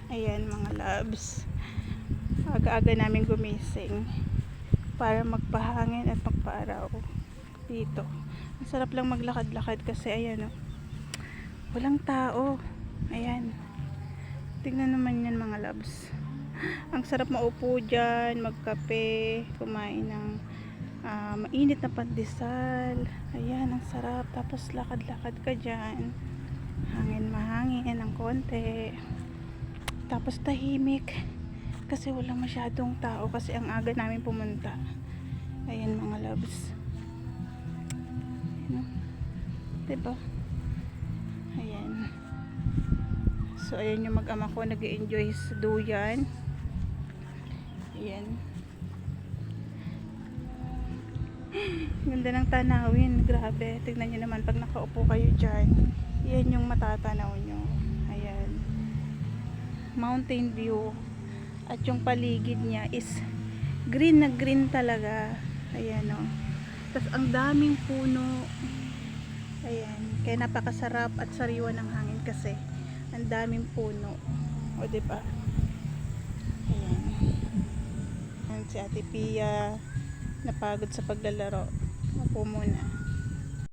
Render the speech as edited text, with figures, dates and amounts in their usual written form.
Ayan mga loves, aga-aga namin gumising para magpahangin at magpaaraw dito. Ang sarap lang maglakad-lakad kasi ayan, oh, walang tao. Ayan, tingnan naman yan mga loves. Ang sarap maupo dyan, magkape, kumain ng mainit na pandesal. Ayan, ang sarap. Tapos lakad-lakad ka dyan, mahangin ng konti, tapos tahimik kasi wala masyadong tao kasi ang aga namin pumunta. Ayan mga loves, diba? Ayan, so ayan yung mag-ama ko nag-i-enjoy sa duyan. Ayan, ganda ng tanawin, grabe. Tignan nyo naman pag nakaupo kayo dyan, yan yung matatanaw nyo. Ayan, mountain view, at yung paligid niya is green na green talaga. Ayan, oh. Tapos ang daming puno. Ayan, kaya napakasarap at sariwa ng hangin kasi ang daming puno. O diba? Ayan. Ayan si Ate Pia, napagod sa paglalaro. Upo muna.